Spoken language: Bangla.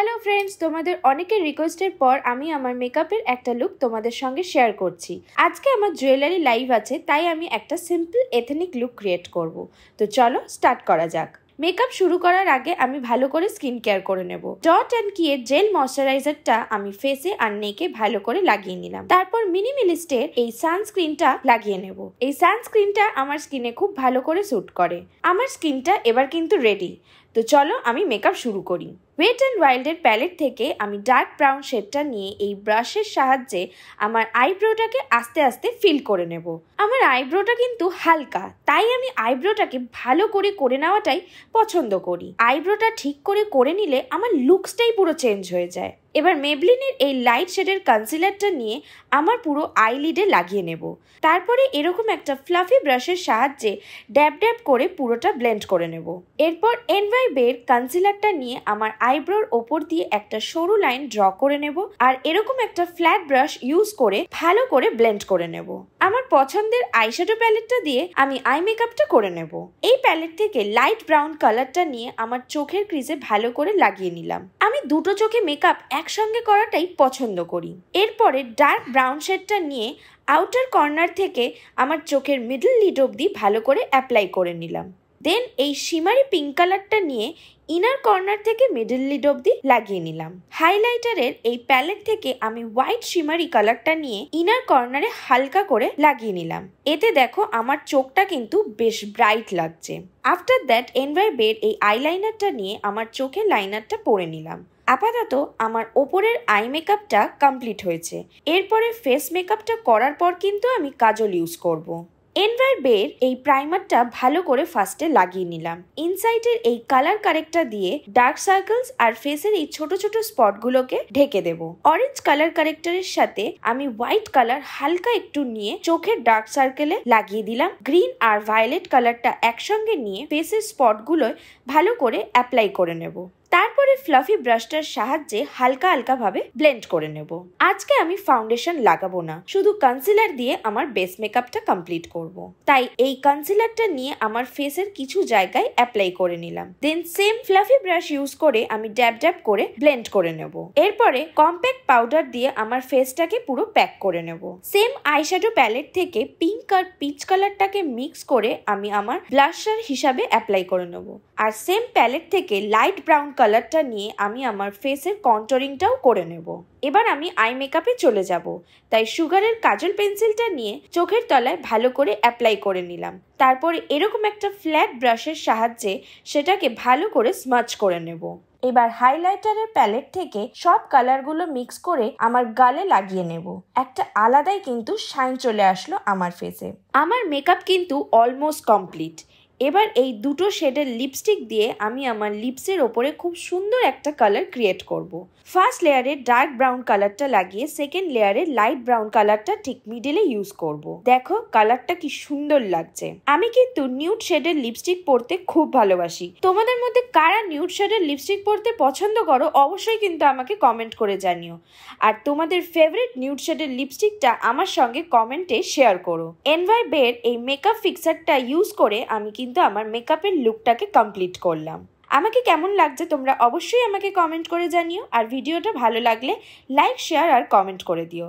হ্যালো ফ্রেন্ডস, তোমাদের অনেকের রিকোয়েস্টের পর আমি আমার মেকআপের একটা লুক তোমাদের সঙ্গে শেয়ার করছি। আজকে আমার জুয়েলারি লাইভ আছে, তাই আমি একটা সিম্পল এথনিক লুক ক্রিয়েট করব। তো চলো স্টার্ট করা যাক। মেকআপ শুরু করার আগে আমি ভালো করে স্কিন কেয়ার করে নেব। ডট অ্যান্ড কি এর জেল ময়শ্চারাইজারটা আমি ফেসে আর নেকে ভালো করে লাগিয়ে নিলাম। তারপর মিনিমিলিস্টের এই সানস্ক্রিনটা লাগিয়ে নেব। এই সানস্ক্রিনটা আমার স্কিনে খুব ভালো করে স্যুট করে। আমার স্কিনটা এবার কিন্তু রেডি। তো চলো আমি মেকআপ শুরু করি। ওয়েট অ্যান্ড ওয়াইল্ডের প্যালেট থেকে আমি ডার্ক ব্রাউন শেডটা নিয়ে এই ব্রাশের সাহায্যে আমার আইব্রোটাকে আস্তে আস্তে ফিল করে নেব। আমার আইব্রোটা কিন্তু হালকা, তাই আমি আইব্রোটাকে ভালো করে নেওয়াটাই পছন্দ করি। আইব্রোটা ঠিক করে নিলে আমার লুকসটাই পুরো চেঞ্জ হয়ে যায়। এবার মেবলিনের এই লাইট শেডের কনসিলারটা নিয়ে আমার পুরো আইলিডে লাগিয়ে নেব। তারপরে এরকম একটা ফ্লাফি ব্রাশের সাহায্যে ড্যাব ড্যাব করে পুরোটা ব্লেন্ড করে নেব। এরপর এনভাইবের কনসিলারটা নিয়ে আমার আইব্রোর ওপর দিয়ে একটা সরু লাইন ড্র করে নেব আর এরকম একটা ফ্ল্যাট ব্রাশ ইউজ করে ভালো করে ব্লেন্ড করে নেব। আমার পছন্দের আইশ্যাডো প্যালেটটা দিয়ে আমি আই মেকআপটা করে নেব। এই প্যালেট থেকে লাইট ব্রাউন কালারটা নিয়ে আমার চোখের ক্রিজে ভালো করে লাগিয়ে নিলাম। আমি দুটো চোখে মেকআপ একসঙ্গে করাটাই পছন্দ করি। এরপরে ডার্ক ব্রাউন শেডটা নিয়ে আউটার কর্নার থেকে আমার চোখের মিডল লিড অবধি ভালো করে অ্যাপ্লাই করে নিলাম। দেন এই শিমারি পিঙ্ক কালারটা নিয়ে ইনার কর্নার থেকে মিডল লিড অবধি লাগিয়ে নিলাম। হাইলাইটারের এই প্যালেট থেকে আমি হোয়াইট শিমারি কালারটা নিয়ে ইনার কর্নারে হালকা করে লাগিয়ে নিলাম। এতে দেখো আমার চোখটা কিন্তু বেশ ব্রাইট লাগছে। আফটার দ্যাট এনভাইবের এই আইলাইনারটা নিয়ে আমার চোখের লাইনারটা পরে নিলাম। আপাতত আমার ওপরের আই মেকআপটা কমপ্লিট হয়েছে। এরপরে ফেস মেকআপটা করার পর কিন্তু আমি কাজল ইউজ করব। এনভাইবের এই প্রাইমারটা ভালো করে ফার্স্টে লাগিয়ে নিলাম। ইনসাইডের এই কালার কারেক্টটা দিয়ে ডার্ক সার্কেলস আর ফেসের এই ছোট ছোট স্পটগুলোকে ঢেকে দেব। অরেঞ্জ কালার কারেক্টারের সাথে আমি হোয়াইট কালার হালকা একটু নিয়ে চোখের ডার্ক সার্কেলে লাগিয়ে দিলাম। গ্রিন আর ভায়োলেট কালারটা একসঙ্গে নিয়ে ফেসের স্পটগুলোয় ভালো করে অ্যাপ্লাই করে নেব। তারপরে ফ্লাফি ব্রাশটার সাহায্যে হালকা ভাবে ব্লেন্ড করে নেব। আজকে আমি ফাউন্ডেশন লাগাবো না, শুধু কনসিলার দিয়ে আমার বেস মেকআপটা কমপ্লিট করব। তাই এই কনসিলারটা নিয়ে আমার ফেসের কিছু জায়গায় অ্যাপ্লাই করে নিলাম। দেন সেম ফ্লাফি ব্রাশ ইউজ করে আমি ড্যাব ড্যাব করে ব্লেন্ড করে নেব। এরপরে কম্প্যাক্ট পাউডার দিয়ে আমার ফেসটাকে পুরো প্যাক করে নেব। সেম আইশ্যাডো প্যালেট থেকে পিঙ্ক আর পিচ কালারটাকে মিক্স করে আমি আমার ব্লাশার হিসাবে অ্যাপ্লাই করে নেব। আর সেম প্যালেট থেকে লাইট ব্রাউন কালারটা নিয়ে আমি আমার ফেসের কন্টুরিংটাও করে নেব। এবার আমি আই মেকআপে চলে যাব, তাই সুগারের কাজল পেন্সিলটা নিয়ে চোখের তলায় ভালো করে অ্যাপ্লাই করে নিলাম। তারপরে এরকম একটা ফ্ল্যাট ব্রাশের সাহায্যে সেটাকে ভালো করে স্মাচ করে নেব। এবার হাইলাইটারের প্যালেট থেকে সব কালারগুলো মিক্স করে আমার গালে লাগিয়ে নেব। একটা আলাদাই কিন্তু শাইন চলে আসলো আমার ফেসে। আমার মেকআপ কিন্তু অলমোস্ট কমপ্লিট। এবার এই দুটো শেডের লিপস্টিক দিয়ে আমি আমার লিপসের ওপরে খুব সুন্দর একটা কালার ক্রিয়েট করব। ফার্স্ট লেয়ারে ডার্ক ব্রাউন কালারটা লাগিয়ে সেকেন্ড লেয়ারে লাইট ব্রাউন কালারটা ঠিক মিডলে ইউজ করব। দেখো কালারটা কি সুন্দর লাগছে। আমি কিন্তু নিউড শেডের লিপস্টিক পরতে খুব ভালোবাসি। তোমাদের মধ্যে কারা নিউড শেডের লিপস্টিক পরতে পছন্দ করো অবশ্যই কিন্তু আমাকে কমেন্ট করে জানিও। আর তোমাদের ফেভারিট নিউড শেডের লিপস্টিকটা আমার সঙ্গে কমেন্টে শেয়ার করো। এনভাইবের এই মেকআপ ফিক্সারটা ইউজ করে আমি কিন্তু আমার মেকআপের লুকটাকে কমপ্লিট করলাম। আমাকে কেমন লাগছে তোমরা অবশ্যই আমাকে কমেন্ট করে জানিও। আর ভিডিওটা ভালো লাগলে লাইক, শেয়ার আর কমেন্ট করে দিও।